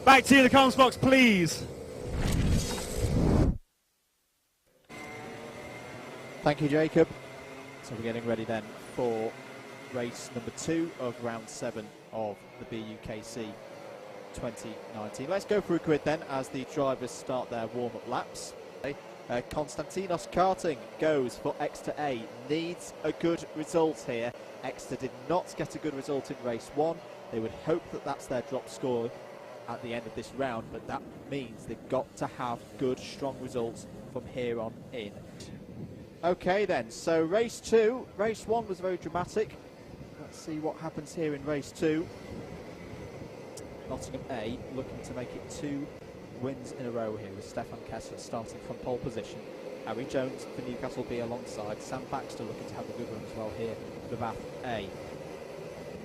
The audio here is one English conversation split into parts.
Back to you in the comms box, please. Thank you, Jacob. So we're getting ready then for race number 2 of round 7 of the BUKC 2019. Let's go through a grid then as the drivers start their warm-up laps. Konstantinos Karting goes for Exeter A, needs a good result here. Exeter did not get a good result in race 1. They would hope that that's their drop score at the end of this round, but that means they've got to have good, strong results from here on in. Okay then, so race 2. Race 1 was very dramatic. Let's see what happens here in race 2. Nottingham A looking to make it 2 wins in a row here with Stefan Kessler starting from pole position. Harry Jones for Newcastle B alongside. Sam Baxter looking to have a good run as well here for Bath A.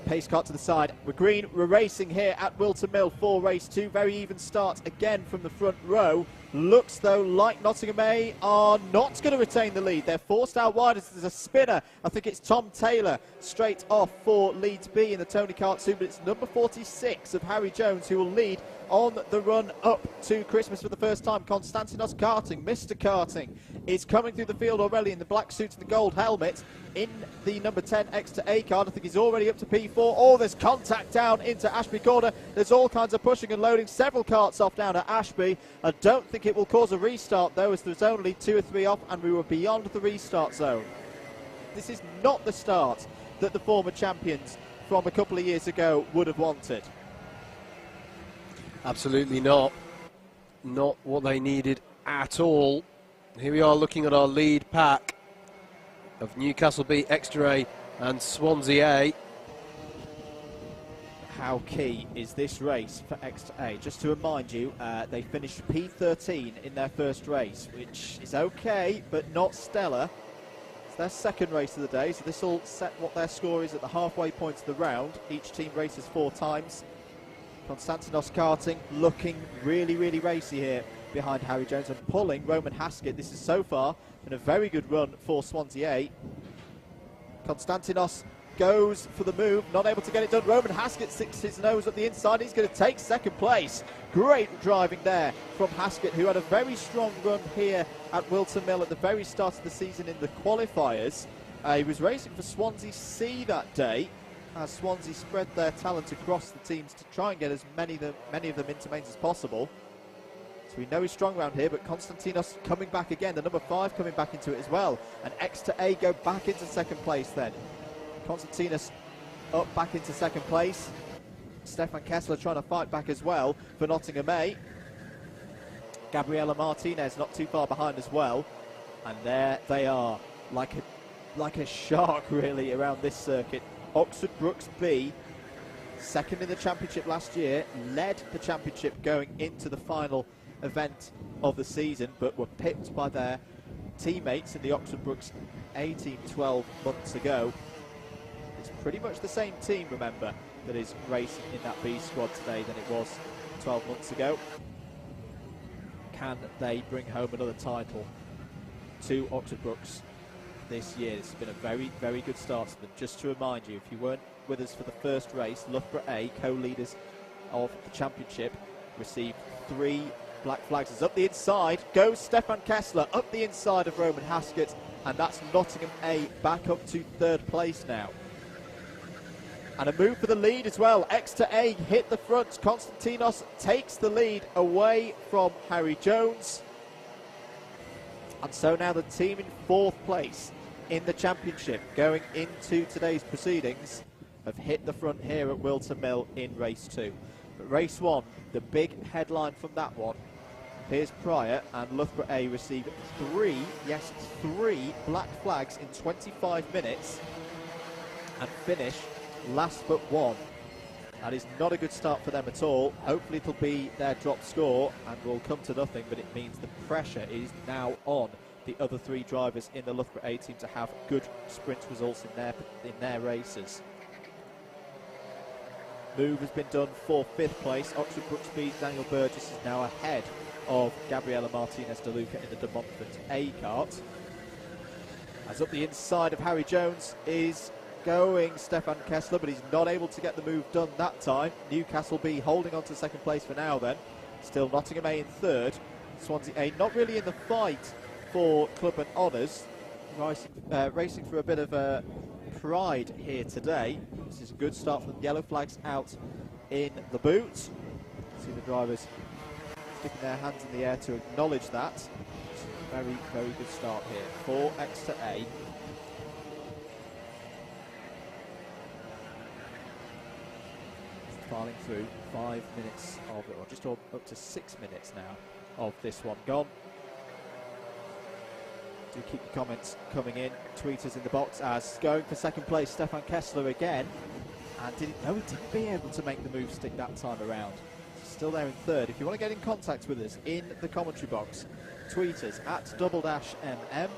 Pace car to the side. We're green, we're racing here at Wilton Mill for race 2. Very even start again from the front row. Looks though like Nottingham A are not going to retain the lead. They're forced out wide as there's a spinner. I think it's Tom Taylor straight off for Leeds B in the Tony Kart 2, but it's number 46 of Harry Jones who will lead on the run up to Christmas for the first time. Konstantinos Karting, Mr. Karting, is coming through the field already in the black suit and the gold helmet in the number 10 Exeter A card. I think he's already up to P4. Oh, there's contact down into Ashby Corner. There's all kinds of pushing and loading. Several karts off down at Ashby. I don't think it will cause a restart though, as there's only 2 or 3 off and we were beyond the restart zone. This is not the start that the former champions from a couple of years ago would have wanted. Absolutely not. Not what they needed at all. Here we are looking at our lead pack of Newcastle B, Exeter A and Swansea A. How key is this race for Exeter A? Just to remind you, they finished P13 in their first race, which is okay, but not stellar. It's their second race of the day, so this will set what their score is at the halfway point of the round. Each team races 4 times. Konstantinos Karting looking really, really racy here behind Harry Jones and pulling Roman Haskett. This is so far been a very good run for Swansea A. Konstantinos goes for the move, not able to get it done. Roman Haskett sticks his nose up the inside. He's going to take second place. Great driving there from Haskett, who had a very strong run here at Wilton Mill at the very start of the season in the qualifiers. He was racing for Swansea C that day, as Swansea spread their talent across the teams to try and get as many of them into mains as possible. So we know he's strong around here, but Konstantinos coming back again, the number 5 coming back into it as well. And Exeter A go back into second place then. Konstantinos up back into second place. Stefan Kessler trying to fight back as well for Nottingham A. Gabriela Martinez not too far behind as well. And there they are, like a shark really around this circuit. Oxford Brookes B, second in the championship last year, led the championship going into the final event of the season, but were pipped by their teammates in the Oxford Brookes A team 12 months ago. It's pretty much the same team, remember, that is racing in that B squad today than it was 12 months ago. Can they bring home another title to Oxford Brookes this year? This has been a very, very good start to them. Just to remind you, if you weren't with us for the first race, Loughborough A, co-leaders of the championship, received 3 black flags. As up the inside goes Stefan Kessler, up the inside of Roman Haskett, and that's Nottingham A back up to 3rd place now. And a move for the lead as well. Exeter A hit the front. Konstantinos takes the lead away from Harry Jones. And so now the team in 4th place in the championship going into today's proceedings have hit the front here at Wilton Mill in race 2. But race 1, the big headline from that one, Piers Prior and Loughborough A received 3 black flags in 25 minutes and finish last but 1. That is not a good start for them at all. Hopefully it'll be their drop score and will come to nothing, but it means the pressure is now on the other 3 drivers in the Loughborough A team to have good sprint results in their races. Move has been done for 5th place. Oxford Brookes B, Daniel Burgess is now ahead of Gabriela Martinez de Luca in the De Montfort A kart. As up the inside of Harry Jones is going Stefan Kessler, but he's not able to get the move done that time. Newcastle B holding on to second place for now then. Still Nottingham A in third. Swansea A not really in the fight for Club and Honours. Racing for a bit of pride here today. This is a good start for them. Yellow flags out in the boot. See the drivers sticking their hands in the air to acknowledge that. Very, very good start here for Exeter A. Filing through 5 minutes of it, or just up to 6 minutes now of this one gone. Do keep your comments coming in. Tweet us in the box as going for second place, Stefan Kessler again. And he didn't be able to make the move stick that time around. Still there in third. If you want to get in contact with us in the commentary box, tweet us at @MM.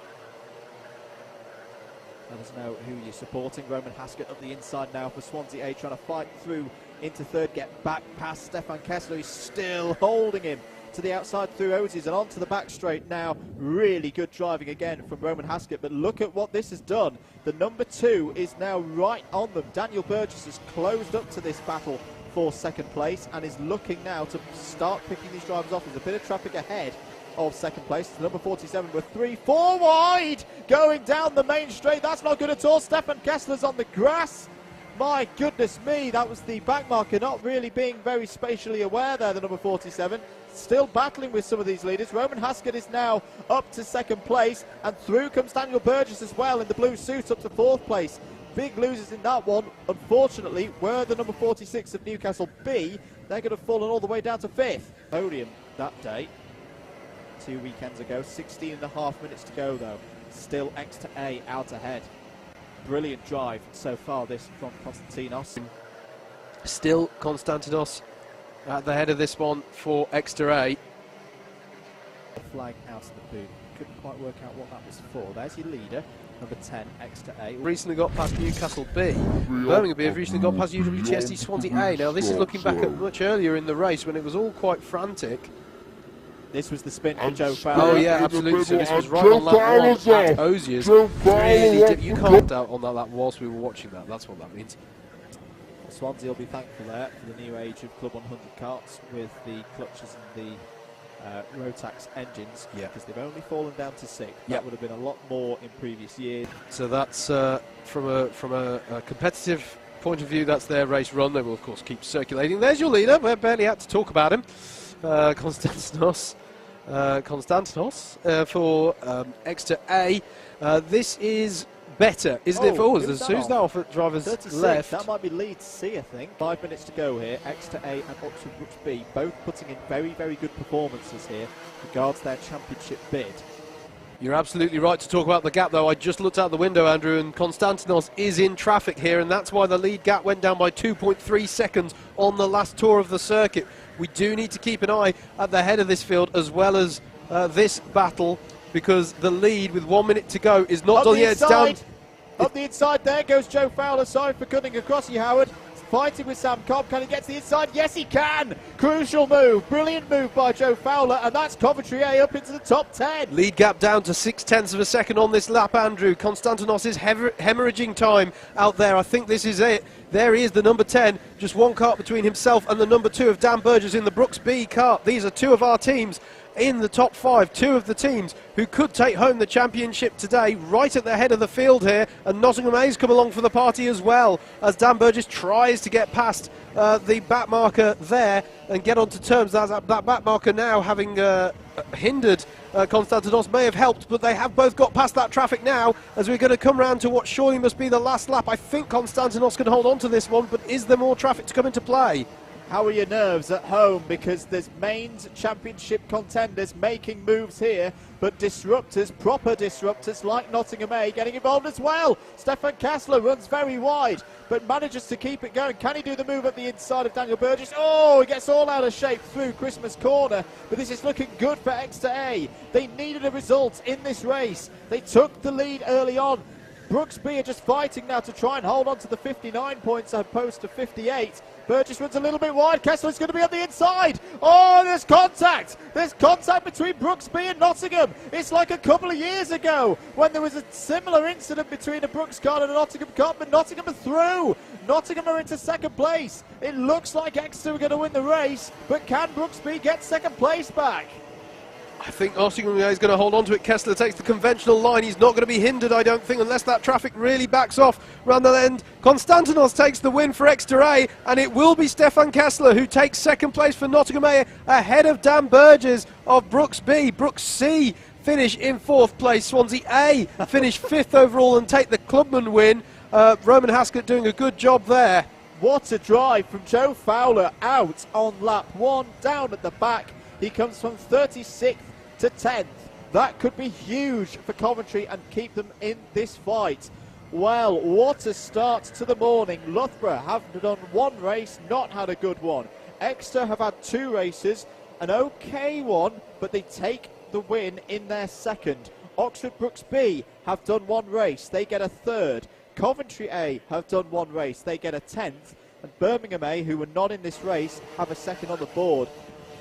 Let us know who you're supporting. Roman Haskett up the inside now for Swansea A, trying to fight through into third, get back past Stefan Kessler. He's still holding him to the outside through Osies and onto the back straight now. Really good driving again from Roman Haskett, but look at what this has done. The number 2 is now right on them. Daniel Burgess has closed up to this battle for second place and is looking now to start picking these drivers off. There's a bit of traffic ahead of second place. Number 47 with 3-4 wide going down the main straight. That's not good at all. Stefan Kessler's on the grass. My goodness me, that was the back marker not really being very spatially aware there, the number 47. Still battling with some of these leaders. Roman Haskett is now up to second place, and through comes Daniel Burgess as well in the blue suit up to fourth place. Big losers in that one, unfortunately, were the number 46 of Newcastle B. They're going to have fallen all the way down to fifth. Podium that day, 2 weekends ago. 16.5 minutes to go though. Still Exeter A out ahead. Brilliant drive so far this from Konstantinos. Still Konstantinos at the head of this one for Exeter A. Flag out of the boot. Couldn't quite work out what that was for. There's your leader, number 10, Exeter A. Recently got past Newcastle B. Birmingham B have recently got past UWTSD Swansea A. Now this is looking back at much earlier in the race when it was all quite frantic. This was the spin for Joe Fowler. Oh yeah, absolutely. So this was right on that wall at Osiers. Really, you can't doubt on that whilst we were watching that. That's what that means. Swansea will be thankful there for the new age of Club 100 carts with the clutches and the Rotax engines, because they've only fallen down to 6. That would have been a lot more in previous years. So that's from a competitive point of view, that's their race run. They will of course keep circulating. There's your leader. We barely had to talk about him. Konstantinos for Exeter A. This is better, isn't it, for us? Who's that off at driver's 36. left? That might be Leeds C, I think. 5 minutes to go here. Exeter A and Oxford Brooks B both putting in very, very good performances here regards their championship bid. You're absolutely right to talk about the gap, though. I just looked out the window, Andrew, and Konstantinos is in traffic here, and that's why the lead gap went down by 2.3 seconds on the last tour of the circuit. We do need to keep an eye at the head of this field as well as this battle, because the lead with 1 minute to go is not done yet. It's down. Up the inside, there goes Joe Fowler. Sorry for cutting across you, Howard. Fighting with Sam Cobb. Can he get to the inside? Yes, he can. Crucial move. Brilliant move by Joe Fowler, and that's Coventry A up into the top 10. Lead gap down to 0.6 of a second on this lap, Andrew. Konstantinos is hemorrhaging time out there. I think this is it. There he is, the number 10. Just one kart between himself and the number 2 of Dan Burgess in the Brooks B kart. These are two of our teams in the top 5, two of the teams who could take home the championship today, right at the head of the field here, and Nottingham A's come along for the party as well, as Dan Burgess tries to get past the back marker there and get onto terms. That back marker now having hindered Konstantinos may have helped, but they have both got past that traffic now, as we're going to come round to what surely must be the last lap. I think Konstantinos can hold on to this one, but is there more traffic to come into play? How are your nerves at home? Because there's mains championship contenders making moves here, but disruptors, proper disruptors like Nottingham A getting involved as well. Stefan Kessler runs very wide, but manages to keep it going. Can he do the move at the inside of Daniel Burgess? Oh, he gets all out of shape through Christmas corner, but this is looking good for Exeter A. They needed a result in this race. They took the lead early on. Brooks B are just fighting now to try and hold on to the 59 points opposed to 58. Burgess runs a little bit wide. Kessler's going to be on the inside. Oh, there's contact. There's contact between Brooksby and Nottingham. It's like a couple of years ago when there was a similar incident between a Brooks car and a Nottingham car, but Nottingham are through. Nottingham are into second place. It looks like Exeter are going to win the race, but can Brooksby get second place back? I think Nottingham is going to hold on to it. Kessler takes the conventional line. He's not going to be hindered, I don't think, unless that traffic really backs off round the end. Konstantinos takes the win for Exeter A, and it will be Stefan Kessler who takes second place for Nottingham A, ahead of Dan Burgess of Brooks B. Brooks C finish in fourth place. Swansea A finish fifth overall and take the clubman win. Roman Haskett doing a good job there. What a drive from Joe Fowler out on lap 1, down at the back. He comes from 36th to 10th. That could be huge for Coventry and keep them in this fight. Well, what a start to the morning. Loughborough have done one race, not had a good one. Exeter have had 2 races, an okay one, but they take the win in their second. Oxford Brooks B have done 1 race, they get a 3rd. Coventry A have done 1 race, they get a 10th. And Birmingham A, who were not in this race, have a 2nd on the board.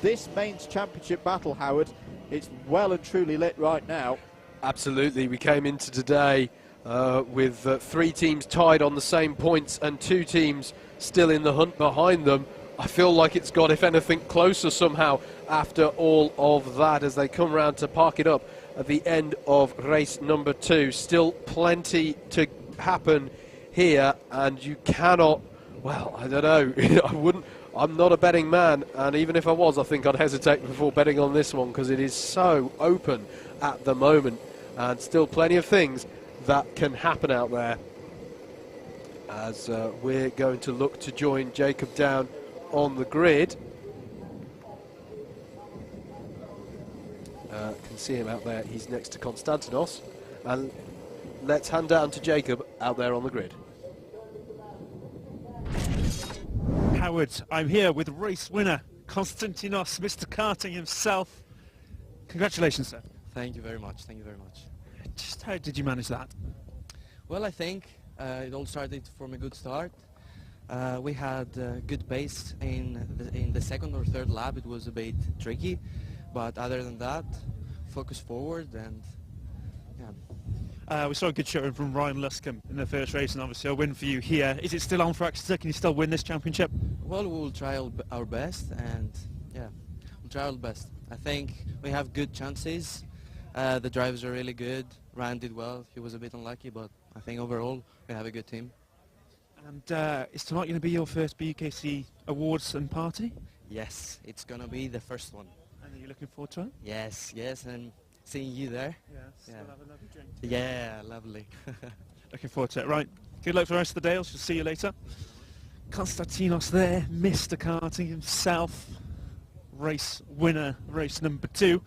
This mains championship battle, Howard, it's well and truly lit right now. Absolutely. We came into today with 3 teams tied on the same points and 2 teams still in the hunt behind them. I feel like it's got, if anything, closer somehow after all of that as they come round to park it up at the end of race number 2. Still plenty to happen here, and you cannot, well, I don't know, I'm not a betting man, and even if I was, I think I'd hesitate before betting on this one because it is so open at the moment, and still plenty of things that can happen out there as we're going to look to join Jacob down on the grid. Can see him out there, he's next to Konstantinos, and let's hand down to Jacob out there on the grid. Howard, I'm here with race winner Konstantinos, Mr. Karting himself. Congratulations, sir. Thank you very much. Thank you very much. Just how did you manage that? Well, I think it all started from a good start. We had good pace in the second or third lap. It was a bit tricky, but other than that, focus forward and yeah. We saw a good showing from Ryan Luscombe in the first race, and obviously a win for you here. Is it still on for Exeter? Can you still win this championship? Well, we'll try our best, and yeah, we'll try our best. I think we have good chances. The drivers are really good. Ryan did well. He was a bit unlucky, but I think overall we have a good team. And is tonight going to be your first BUKC awards and party? Yes, it's going to be the first one. And are you looking forward to it? Yes, yes, and seeing you there. Yeah, still have a lovely drink. Yeah, lovely. Looking forward to it. Right, good luck for the rest of the day. I'll see you later. Konstantinos there, Mr. Karting himself. Race winner, race number 2.